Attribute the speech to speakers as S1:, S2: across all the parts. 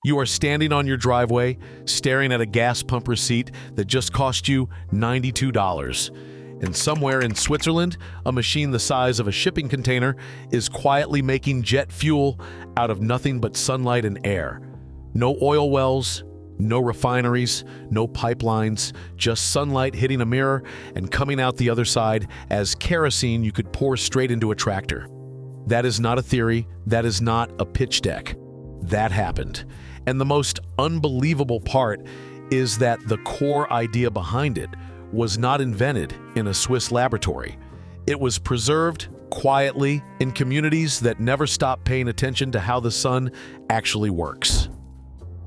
S1: You are standing on your driveway, staring at a gas pump receipt that just cost you $92. And somewhere in Switzerland, a machine the size of a shipping container is quietly making jet fuel out of nothing but sunlight and air. No oil wells, no refineries, no pipelines, just sunlight hitting a mirror and coming out the other side as kerosene you could pour straight into a tractor. That is not a theory. That is not a pitch deck. That happened. And the most unbelievable part is that the core idea behind it was not invented in a Swiss laboratory. It was preserved quietly in communities that never stop paying attention to how the sun actually works.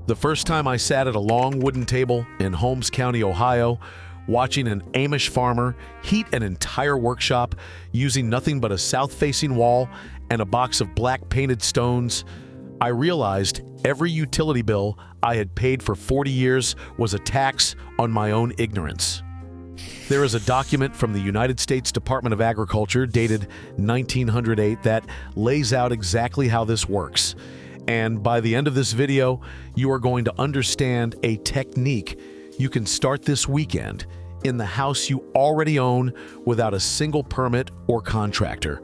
S1: The first time I sat at a long wooden table in Holmes County, Ohio, watching an Amish farmer heat an entire workshop using nothing but a south-facing wall and a box of black painted stones, I realized every utility bill I had paid for 40 years was a tax on my own ignorance. There is a document from the United States Department of Agriculture dated 1908 that lays out exactly how this works. And by the end of this video, you are going to understand a technique you can start this weekend in the house you already own without a single permit or contractor.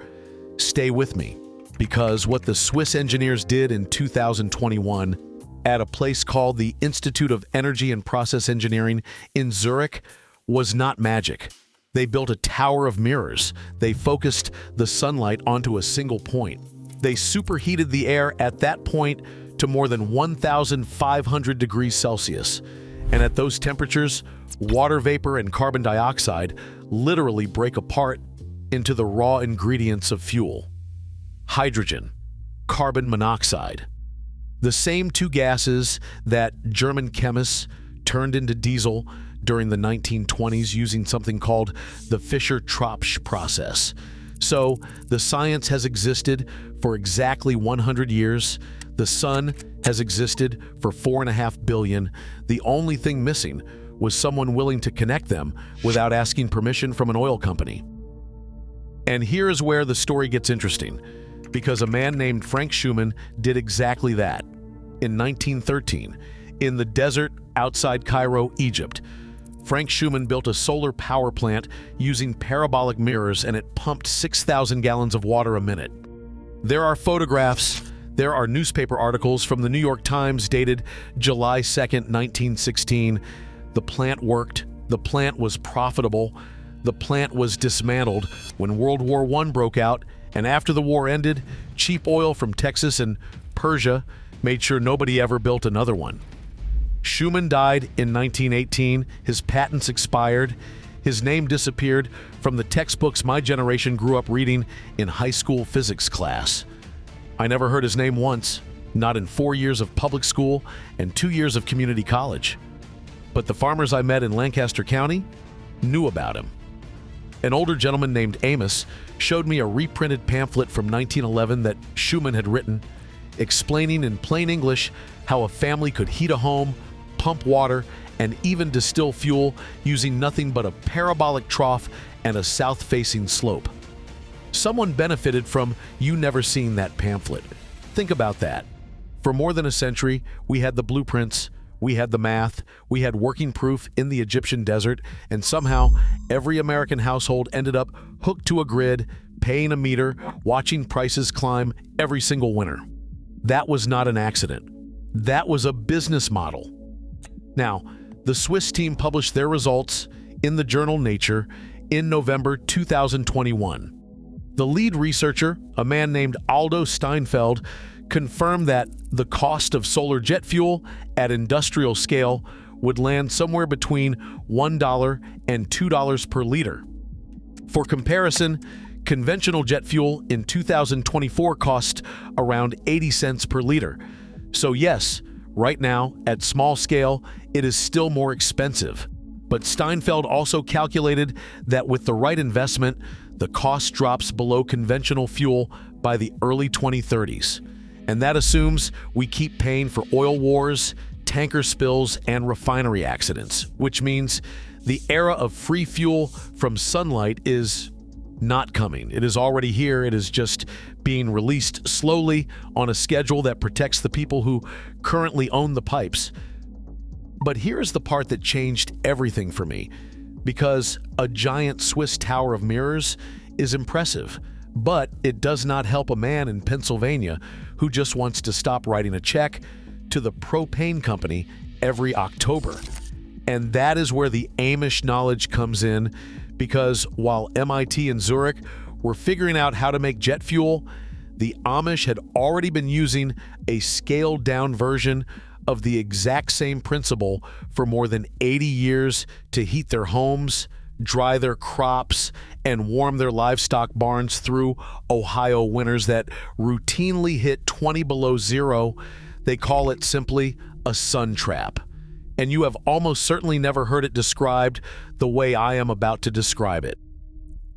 S1: Stay with me, because what the Swiss engineers did in 2021 at a place called the Institute of Energy and Process Engineering in Zurich was not magic. They built a tower of mirrors. They focused the sunlight onto a single point. They superheated the air at that point to more than 1,500 degrees Celsius. And at those temperatures, water vapor and carbon dioxide literally break apart into the raw ingredients of fuel: hydrogen, carbon monoxide. The same two gases that German chemists turned into diesel during the 1920s using something called the Fischer-Tropsch process. So the science has existed for exactly 100 years. The sun has existed for 4.5 billion. The only thing missing was someone willing to connect them without asking permission from an oil company. And here is where the story gets interesting, because a man named Frank Shuman did exactly that. In 1913, in the desert outside Cairo, Egypt, Frank Shuman built a solar power plant using parabolic mirrors, and it pumped 6,000 gallons of water a minute. There are photographs, there are newspaper articles from the New York Times dated July 2nd, 1916. The plant worked, the plant was profitable, the plant was dismantled when World War I broke out, and after the war ended, cheap oil from Texas and Persia made sure nobody ever built another one. Shuman died in 1918, his patents expired, his name disappeared from the textbooks my generation grew up reading in high school physics class. I never heard his name once, not in 4 years of public school and 2 years of community college. But the farmers I met in Lancaster County knew about him. An older gentleman named Amish showed me a reprinted pamphlet from 1911 that Shuman had written, explaining in plain English how a family could heat a home, pump water, and even distill fuel using nothing but a parabolic trough and a south-facing slope. Someone benefited from you never seeing that pamphlet. Think about that. For more than a century, we had the blueprints, we had the math, we had working proof in the Egyptian desert, and somehow every American household ended up hooked to a grid, paying a meter, watching prices climb every single winter. That was not an accident. That was a business model. Now, the Swiss team published their results in the journal Nature in November 2021. The lead researcher, a man named Aldo Steinfeld, confirmed that the cost of solar jet fuel at industrial scale would land somewhere between $1 and $2 per liter. For comparison, conventional jet fuel in 2024 cost around 80 cents per liter. So yes, right now, at small scale, it is still more expensive. But Steinfeld also calculated that with the right investment, the cost drops below conventional fuel by the early 2030s. And that assumes we keep paying for oil wars, tanker spills, and refinery accidents, which means the era of free fuel from sunlight is not coming. It is already here. It is just being released slowly on a schedule that protects the people who currently own the pipes. But here's the part that changed everything for me, because a giant Swiss tower of mirrors is impressive, but it does not help a man in Pennsylvania who just wants to stop writing a check to the propane company every October. And that is where the Amish knowledge comes in, because while MIT and Zurich were figuring out how to make jet fuel, the Amish had already been using a scaled-down version of the exact same principle for more than 80 years to heat their homes, dry their crops, and warm their livestock barns through Ohio winters that routinely hit 20 below zero. They call it simply a sun trap. And you have almost certainly never heard it described the way I am about to describe it.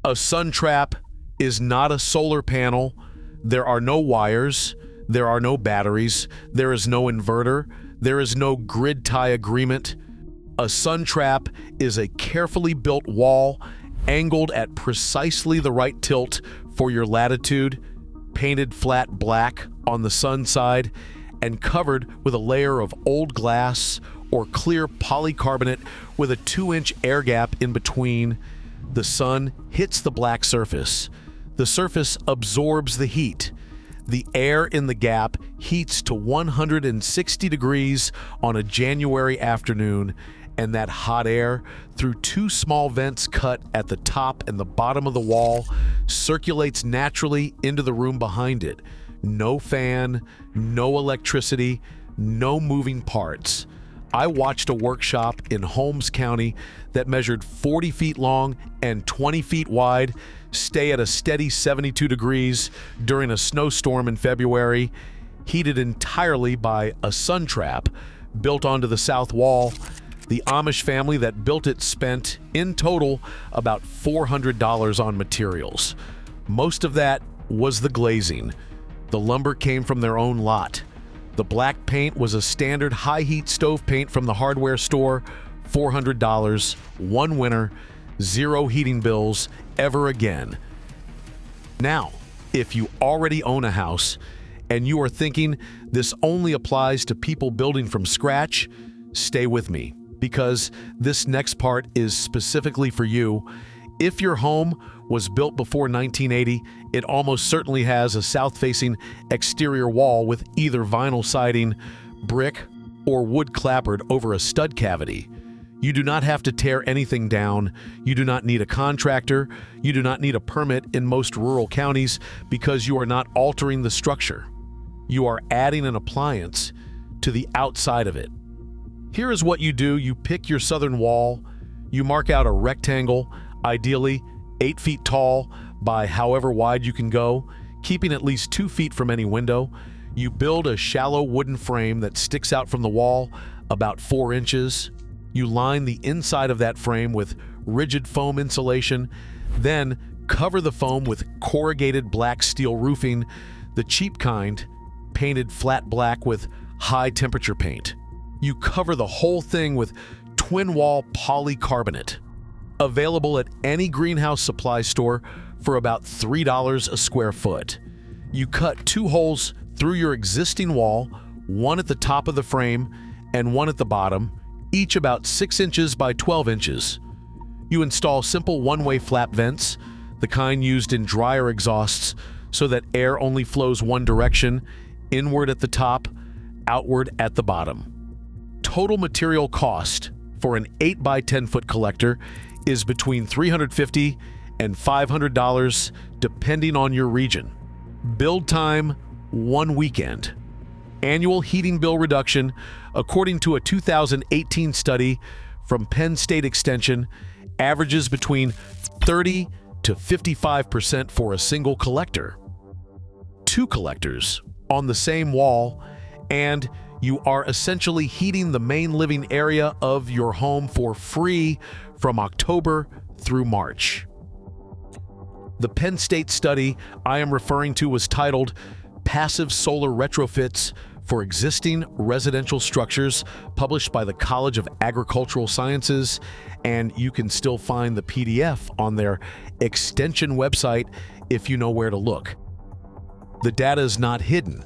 S1: A sun trap is not a solar panel. There are no wires. There are no batteries. There is no inverter. There is no grid tie agreement. A sun trap is a carefully built wall angled at precisely the right tilt for your latitude, painted flat black on the sun side, and covered with a layer of old glass or clear polycarbonate with a 2-inch air gap in between. The sun hits the black surface. The surface absorbs the heat. The air in the gap heats to 160 degrees on a January afternoon, and that hot air, through 2 small vents cut at the top and the bottom of the wall, circulates naturally into the room behind it. No fan, no electricity, no moving parts. I watched a workshop in Holmes County that measured 40 feet long and 20 feet wide stay at a steady 72 degrees during a snowstorm in February, heated entirely by a sun trap built onto the south wall. The Amish family that built it spent, in total, about $400 on materials. Most of that was the glazing. The lumber came from their own lot. The black paint was a standard high-heat stove paint from the hardware store, $400, one winter, 0 heating bills ever again. Now, if you already own a house and you are thinking this only applies to people building from scratch, stay with me, because this next part is specifically for you. If your home was built before 1980, it almost certainly has a south-facing exterior wall with either vinyl siding, brick, or wood clapboard over a stud cavity. You do not have to tear anything down. You do not need a contractor. You do not need a permit in most rural counties because you are not altering the structure. You are adding an appliance to the outside of it. Here is what you do. You pick your southern wall. You mark out a rectangle, ideally 8 feet tall by however wide you can go, keeping at least 2 feet from any window. You build a shallow wooden frame that sticks out from the wall about 4 inches. You line the inside of that frame with rigid foam insulation, then cover the foam with corrugated black steel roofing, the cheap kind, painted flat black with high temperature paint. You cover the whole thing with twin wall polycarbonate, available at any greenhouse supply store for about $3 a square foot. You cut 2 holes through your existing wall, one at the top of the frame and one at the bottom, each about 6 inches by 12 inches. You install simple one-way flap vents, the kind used in dryer exhausts, so that air only flows one direction, inward at the top, outward at the bottom. Total material cost for an 8 by 10 foot collector is between $350 and $500 depending on your region. Build time, 1 weekend. Annual heating bill reduction, according to a 2018 study from Penn State Extension, averages between 30 to 55% for a single collector. 2 collectors on the same wall, and you are essentially heating the main living area of your home for free from October through March. The Penn State study I am referring to was titled Passive Solar Retrofits for existing residential structures, published by the College of Agricultural Sciences, and you can still find the PDF on their extension website if you know where to look. The data is not hidden.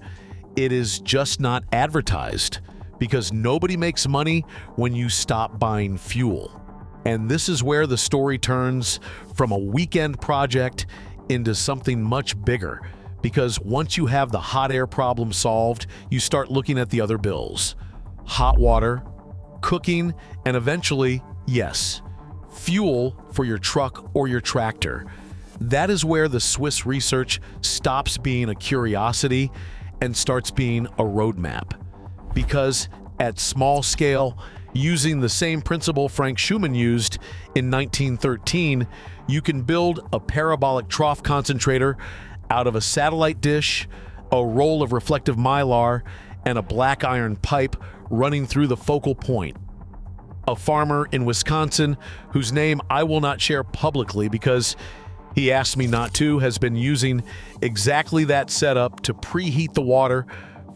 S1: It is just not advertised, because nobody makes money when you stop buying fuel. And this is where the story turns from a weekend project into something much bigger, because once you have the hot air problem solved, you start looking at the other bills. Hot water, cooking, and eventually, yes, fuel for your truck or your tractor. That is where the Swiss research stops being a curiosity and starts being a roadmap. Because at small scale, using the same principle Frank Shuman used in 1913, you can build a parabolic trough concentrator out of a satellite dish, a roll of reflective mylar, and a black iron pipe running through the focal point. A farmer in Wisconsin, whose name I will not share publicly because he asked me not to, has been using exactly that setup to preheat the water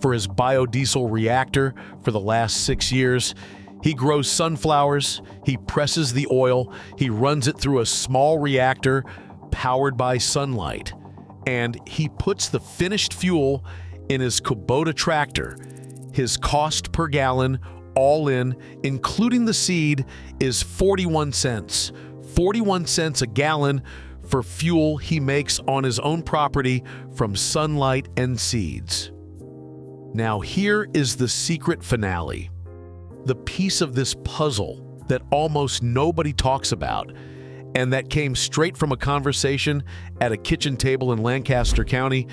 S1: for his biodiesel reactor for the last 6 years. He grows sunflowers, he presses the oil, he runs it through a small reactor powered by sunlight, and he puts the finished fuel in his Kubota tractor. His cost per gallon, all in, including the seed, is 41 cents. 41 cents a gallon for fuel he makes on his own property from sunlight and seeds. Now here is the secret finale. The piece of this puzzle that almost nobody talks about, and that came straight from a conversation at a kitchen table in Lancaster County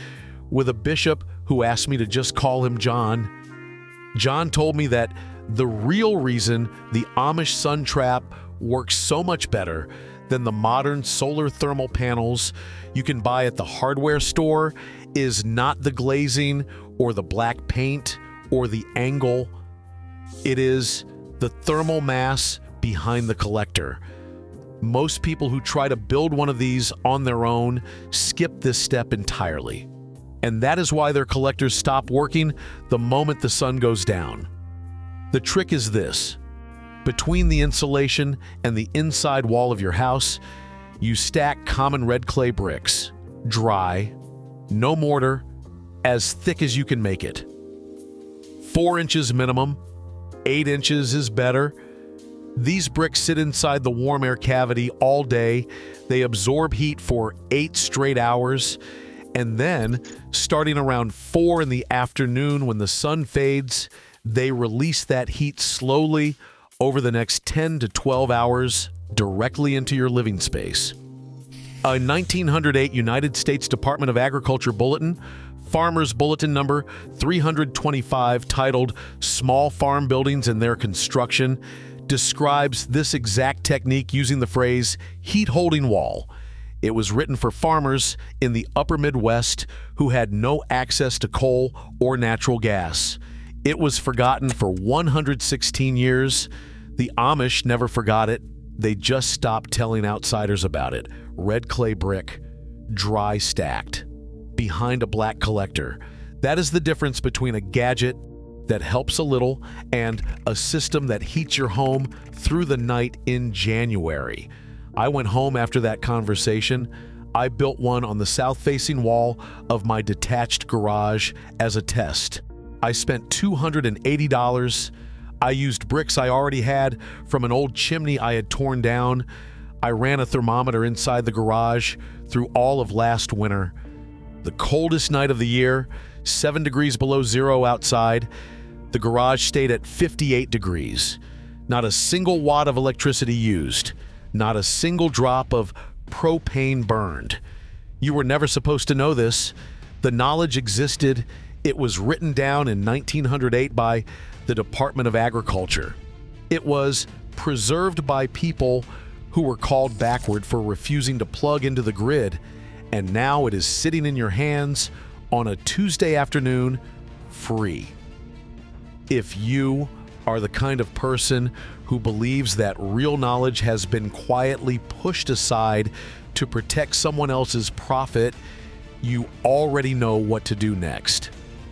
S1: with a bishop who asked me to just call him John. John told me that the real reason the Amish sun trap works so much better than the modern solar thermal panels you can buy at the hardware store is not the glazing or the black paint or the angle. It is the thermal mass behind the collector. Most people who try to build one of these on their own skip this step entirely. And that is why their collectors stop working the moment the sun goes down. The trick is this. Between the insulation and the inside wall of your house, you stack common red clay bricks, dry, no mortar, as thick as you can make it. 4 inches minimum, 8 inches is better. These bricks sit inside the warm air cavity all day. They absorb heat for 8 straight hours. And then, starting around 4 in the afternoon when the sun fades, they release that heat slowly over the next 10 to 12 hours directly into your living space. A 1908 United States Department of Agriculture bulletin, Farmer's Bulletin number 325, titled Small Farm Buildings and Their Construction, describes this exact technique using the phrase heat-holding wall. It was written for farmers in the upper Midwest who had no access to coal or natural gas. It was forgotten for 116 years. The Amish never forgot it. They just stopped telling outsiders about it. Red clay brick, dry stacked, behind a black collector. That is the difference between a gadget that helps a little and a system that heats your home through the night in January. I went home after that conversation. I built one on the south-facing wall of my detached garage as a test. I spent $280. I used bricks I already had from an old chimney I had torn down. I ran a thermometer inside the garage through all of last winter. The coldest night of the year, 7 degrees below zero outside. The garage stayed at 58 degrees. Not a single watt of electricity used. Not a single drop of propane burned. You were never supposed to know this. The knowledge existed. It was written down in 1908 by the Department of Agriculture. It was preserved by people who were called backward for refusing to plug into the grid, and now it is sitting in your hands on a Tuesday afternoon, free. If you are the kind of person who believes that real knowledge has been quietly pushed aside to protect someone else's profit, you already know what to do next.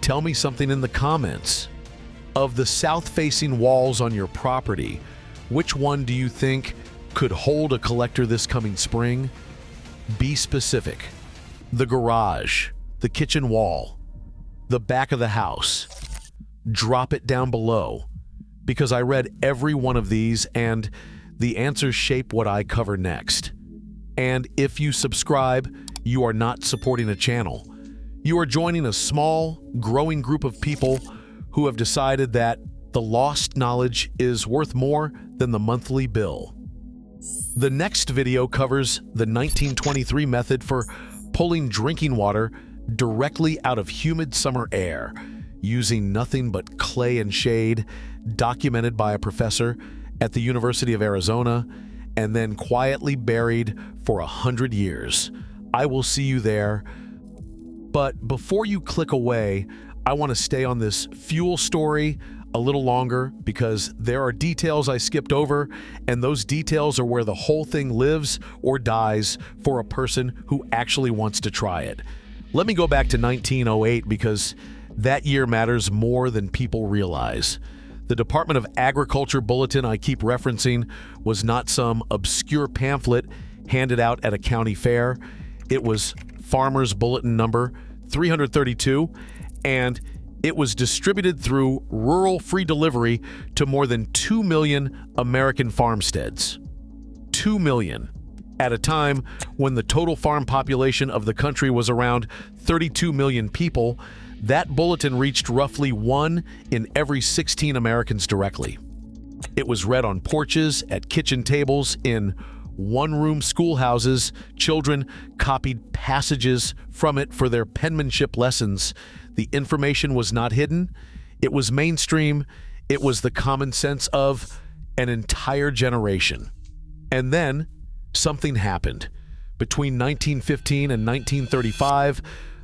S1: Tell me something in the comments. Of the south-facing walls on your property, which one do you think could hold a collector this coming spring? Be specific. The garage, the kitchen wall, the back of the house. Drop it down below, because I read every one of these and the answers shape what I cover next. And if you subscribe, you are not supporting a channel. You are joining a small, growing group of people who have decided that the lost knowledge is worth more than the monthly bill. The next video covers the 1923 method for pulling drinking water directly out of humid summer air, using nothing but clay and shade, documented by a professor at the University of Arizona, and then quietly buried for 100 years. I will see you there. But before you click away, I want to stay on this fuel story a little longer because there are details I skipped over, and those details are where the whole thing lives or dies for a person who actually wants to try it. Let me go back to 1908 because that year matters more than people realize. The Department of Agriculture bulletin I keep referencing was not some obscure pamphlet handed out at a county fair. It was Farmer's Bulletin number 332, and it was distributed through rural free delivery to more than 2 million American farmsteads. 2 million. At a time when the total farm population of the country was around 32 million people, that bulletin reached roughly 1 in every 16 Americans directly. It was read on porches, at kitchen tables, in one-room schoolhouses. Children copied passages from it for their penmanship lessons. The information was not hidden. It was mainstream. It was the common sense of an entire generation. And then something happened. Between 1915 and 1935,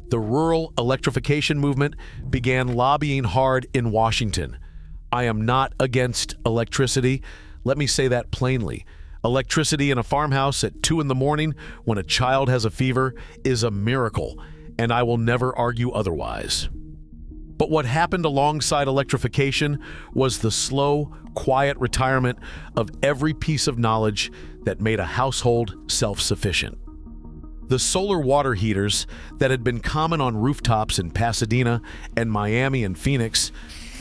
S1: the rural electrification movement began lobbying hard in Washington. I am not against electricity. Let me say that plainly. Electricity in a farmhouse at 2 in the morning when a child has a fever is a miracle, and I will never argue otherwise. But what happened alongside electrification was the slow, quiet retirement of every piece of knowledge that made a household self-sufficient. The solar water heaters that had been common on rooftops in Pasadena and Miami and Phoenix,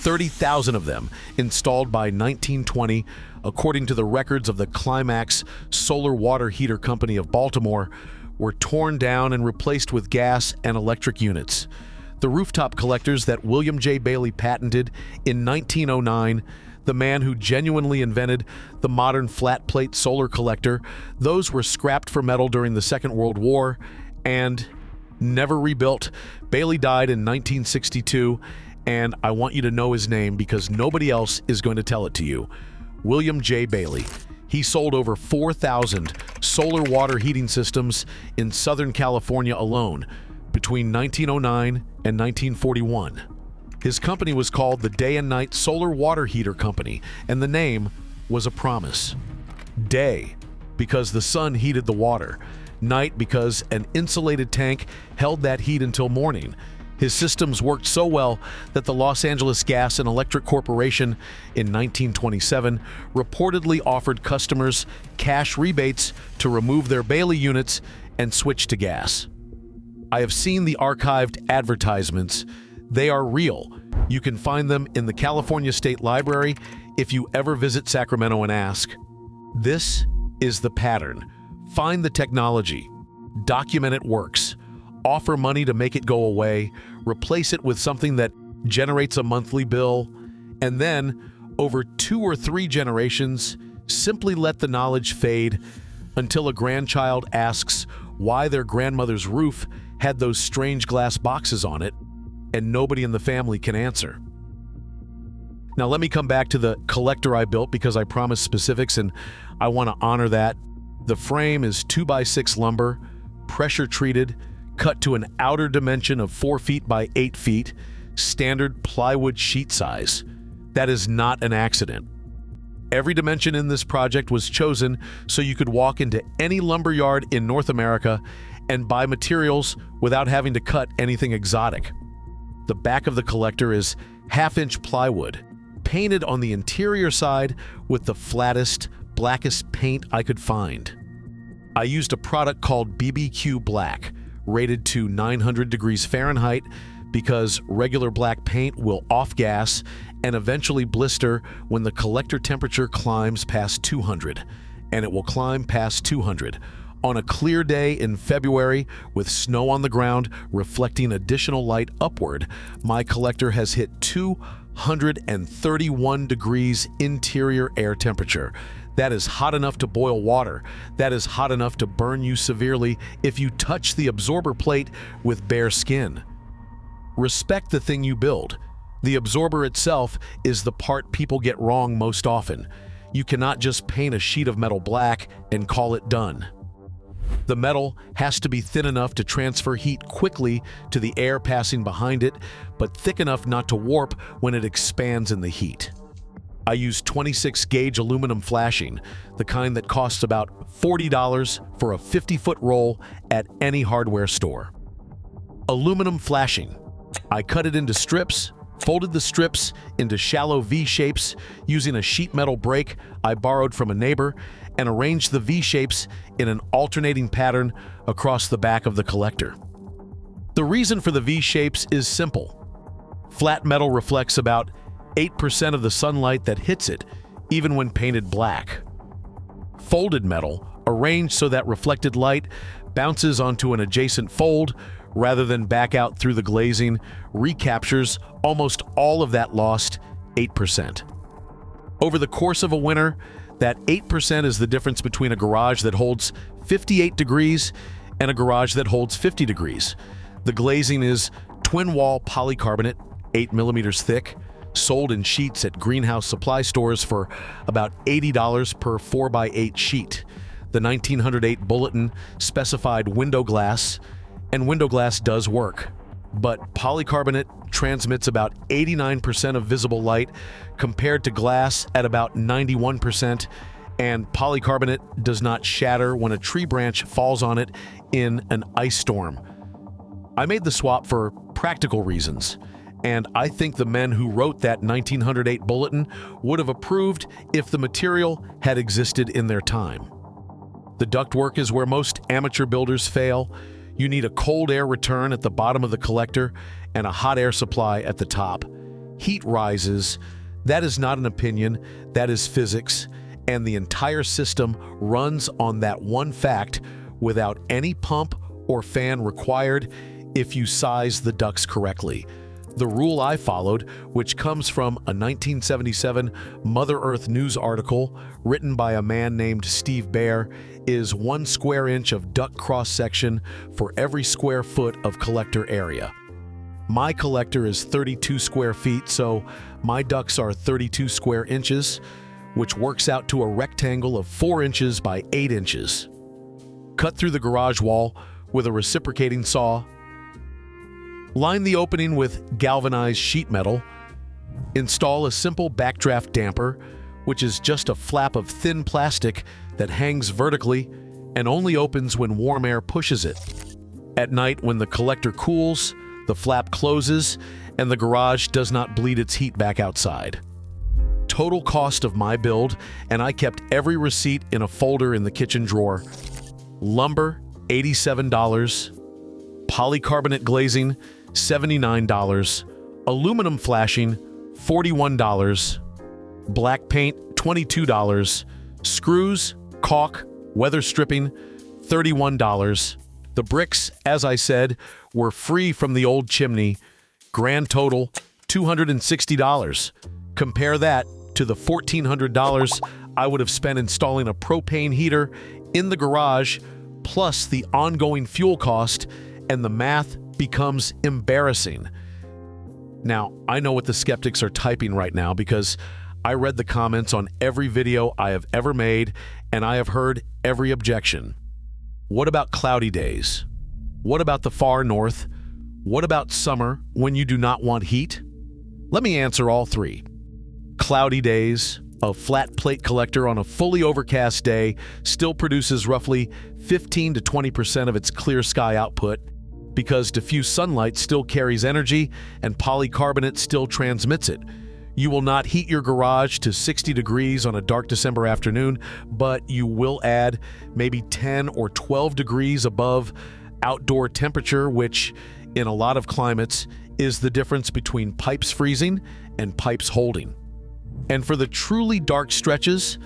S1: 30,000 of them installed by 1920, according to the records of the Climax Solar Water Heater Company of Baltimore, were torn down and replaced with gas and electric units. The rooftop collectors that William J. Bailey patented in 1909, the man who genuinely invented the modern flat-plate solar collector, those were scrapped for metal during the Second World War and never rebuilt. Bailey died in 1962, and I want you to know his name because nobody else is going to tell it to you. William J. Bailey. He sold over 4,000 solar water heating systems in Southern California alone between 1909 and 1941. His company was called the Day and Night Solar Water Heater Company, and the name was a promise. Day, because the sun heated the water. Night, because an insulated tank held that heat until morning. His systems worked so well that the Los Angeles Gas and Electric Corporation in 1927 reportedly offered customers cash rebates to remove their Bailey units and switch to gas. I have seen the archived advertisements. They are real. You can find them in the California State Library if you ever visit Sacramento and ask. This is the pattern. Find the technology. Document it works. Offer money to make it go away. Replace it with something that generates a monthly bill. And then, over 2 or 3 generations, simply let the knowledge fade until a grandchild asks why their grandmother's roof had those strange glass boxes on it, and nobody in the family can answer. Now let me come back to the collector I built because I promised specifics and I want to honor that. The frame is 2x6 lumber, pressure treated, cut to an outer dimension of 4 feet by 8 feet, standard plywood sheet size. That is not an accident. Every dimension in this project was chosen so you could walk into any lumber yard in North America and buy materials without having to cut anything exotic. The back of the collector is half-inch plywood, painted on the interior side with the flattest, blackest paint I could find. I used a product called BBQ Black, rated to 900 degrees Fahrenheit, because regular black paint will off-gas and eventually blister when the collector temperature climbs past 200, and it will climb past 200. On a clear day in February with snow on the ground reflecting additional light upward, my collector has hit 231 degrees interior air temperature. That is hot enough to boil water. That is hot enough to burn you severely if you touch the absorber plate with bare skin. Respect the thing you build. The absorber itself is the part people get wrong most often. You cannot just paint a sheet of metal black and call it done. The metal has to be thin enough to transfer heat quickly to the air passing behind it, but thick enough not to warp when it expands in the heat. I use 26-gauge aluminum flashing, the kind that costs about $40 for a 50-foot roll at any hardware store. Aluminum flashing. I cut it into strips, folded the strips into shallow V-shapes using a sheet metal brake I borrowed from a neighbor, and arranged the V-shapes in an alternating pattern across the back of the collector. The reason for the V-shapes is simple. Flat metal reflects about 8% of the sunlight that hits it, even when painted black. Folded metal, arranged so that reflected light bounces onto an adjacent fold rather than back out through the glazing, recaptures almost all of that lost 8%. Over the course of a winter, that 8% is the difference between a garage that holds 58 degrees and a garage that holds 50 degrees. The glazing is twin-wall polycarbonate, 8 millimeters thick, sold in sheets at greenhouse supply stores for about $80 per 4x8 sheet. The 1908 bulletin specified window glass, and window glass does work. But polycarbonate transmits about 89% of visible light compared to glass at about 91%, and polycarbonate does not shatter when a tree branch falls on it in an ice storm. I made the swap for practical reasons, and I think the men who wrote that 1908 bulletin would have approved if the material had existed in their time. The ductwork is where most amateur builders fail. You need a cold air return at the bottom of the collector and a hot air supply at the top. Heat rises. That is not an opinion, that is physics, and the entire system runs on that one fact without any pump or fan required if you size the ducts correctly. The rule I followed, which comes from a 1977 Mother Earth News article written by a man named Steve Baer, is 1 square inch of duct cross-section for every square foot of collector area. My collector is 32 square feet, so my ducts are 32 square inches, which works out to a rectangle of 4 inches by 8 inches. Cut through the garage wall with a reciprocating saw. Line the opening with galvanized sheet metal. Install a simple backdraft damper, which is just a flap of thin plastic that hangs vertically and only opens when warm air pushes it. At night, when the collector cools, the flap closes and the garage does not bleed its heat back outside. Total cost of my build, and I kept every receipt in a folder in the kitchen drawer. Lumber, $87. Polycarbonate glazing, $79. Aluminum flashing, $41. Black paint, $22. Screws, caulk, weather stripping, $31. The bricks, as I said, were free from the old chimney. Grand total, $260. Compare that to the $1,400 I would have spent installing a propane heater in the garage, plus the ongoing fuel cost, and the math becomes embarrassing. Now, I know what the skeptics are typing right now because I read the comments on every video I have ever made, and I have heard every objection. What about cloudy days? What about the far north? What about summer when you do not want heat? Let me answer all three. Cloudy days, a flat plate collector on a fully overcast day still produces roughly 15 to 20% of its clear sky output. because diffuse sunlight still carries energy and polycarbonate still transmits it. You will not heat your garage to 60 degrees on a dark December afternoon, but you will add maybe 10 or 12 degrees above outdoor temperature, which in a lot of climates is the difference between pipes freezing and pipes holding. And for the truly dark stretches,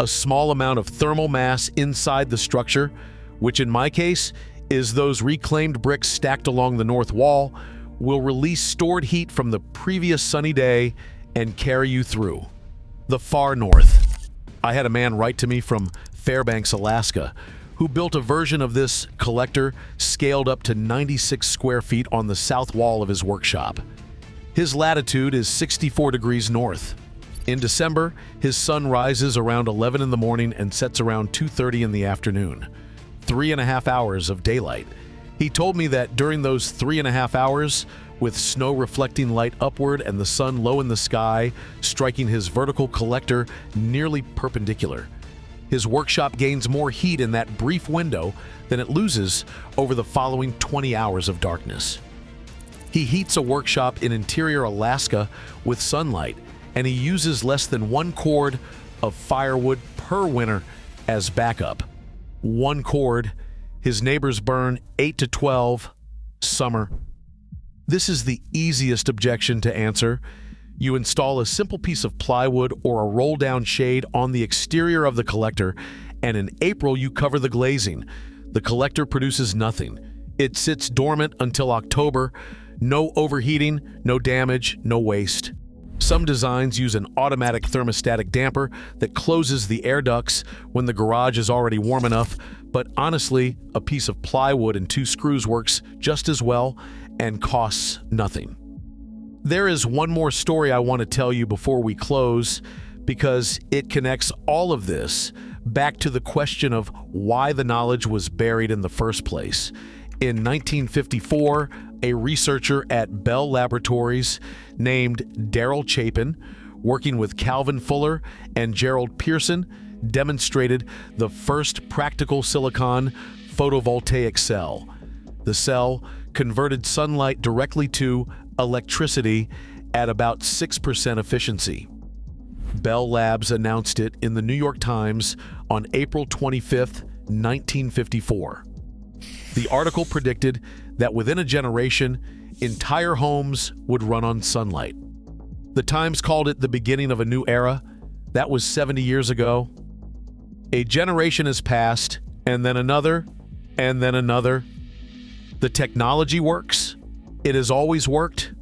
S1: a small amount of thermal mass inside the structure, which in my case is those reclaimed bricks stacked along the north wall, will release stored heat from the previous sunny day and carry you through. The far north. I had a man write to me from Fairbanks, Alaska, who built a version of this collector scaled up to 96 square feet on the south wall of his workshop. His latitude is 64 degrees north. In December, his sun rises around 11 in the morning and sets around 2:30 in the afternoon. 3.5 hours of daylight. He told me that during those 3.5 hours, with snow reflecting light upward and the sun low in the sky, striking his vertical collector nearly perpendicular, his workshop gains more heat in that brief window than it loses over the following 20 hours of darkness. He heats a workshop in interior Alaska with sunlight, and he uses less than 1 cord of firewood per winter as backup. 1 cord. His neighbors burn 8 to 12 summer. This is the easiest objection to answer. You install a simple piece of plywood or a roll-down shade on the exterior of the collector, and in April you cover the glazing. The collector produces nothing. It sits dormant until October. No overheating, no damage, no waste. Some designs use an automatic thermostatic damper that closes the air ducts when the garage is already warm enough, but honestly, a piece of plywood and 2 screws works just as well and costs nothing. There is one more story I want to tell you before we close, because it connects all of this back to the question of why the knowledge was buried in the first place. In 1954, a researcher at Bell Laboratories named Darrell Chapin, working with Calvin Fuller and Gerald Pearson, demonstrated the first practical silicon photovoltaic cell. The cell converted sunlight directly to electricity at about 6% efficiency. Bell Labs announced it in the New York Times on April 25, 1954. The article predicted that within a generation, entire homes would run on sunlight. The Times called it the beginning of a new era. That was 70 years ago. A generation has passed, and then another, and then another. The technology works. It has always worked.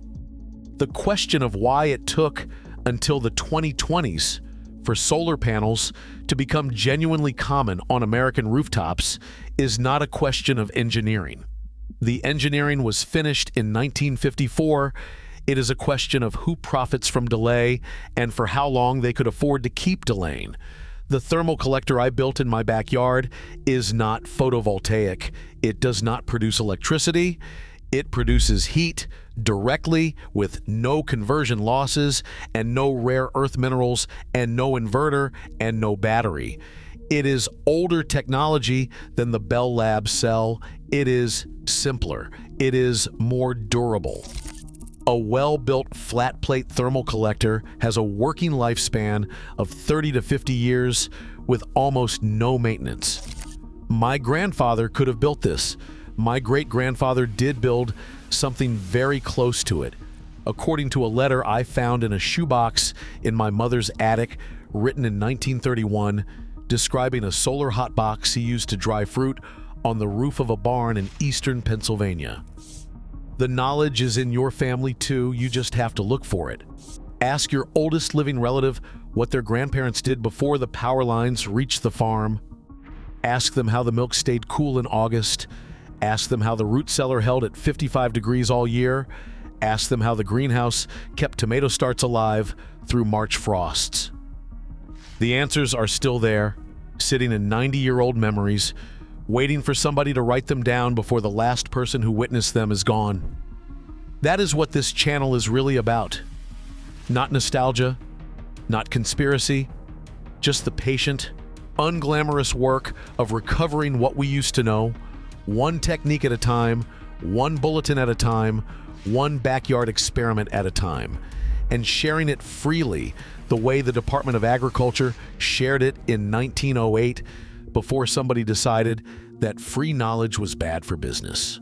S1: The question of why it took until the 2020s for solar panels to become genuinely common on American rooftops is not a question of engineering. The engineering was finished in 1954. It is a question of who profits from delay and for how long they could afford to keep delaying. The thermal collector I built in my backyard is not photovoltaic. It does not produce electricity. It produces heat directly with no conversion losses and no rare earth minerals and no inverter and no battery. It is older technology than the Bell Labs cell. It is simpler. It is more durable. A well-built flat-plate thermal collector has a working lifespan of 30 to 50 years with almost no maintenance. My grandfather could have built this. My great-grandfather did build something very close to it. According to a letter I found in a shoebox in my mother's attic, written in 1931, describing a solar hotbox he used to dry fruit on the roof of a barn in eastern Pennsylvania. The knowledge is in your family too, you just have to look for it. Ask your oldest living relative what their grandparents did before the power lines reached the farm. Ask them how the milk stayed cool in August. Ask them how the root cellar held at 55 degrees all year. Ask them how the greenhouse kept tomato starts alive through March frosts. The answers are still there, sitting in 90-year-old memories, waiting for somebody to write them down before the last person who witnessed them is gone. That is what this channel is really about. Not nostalgia, not conspiracy, just the patient, unglamorous work of recovering what we used to know, one technique at a time, one bulletin at a time, one backyard experiment at a time, and sharing it freely the way the Department of Agriculture shared it in 1908 before somebody decided that free knowledge was bad for business.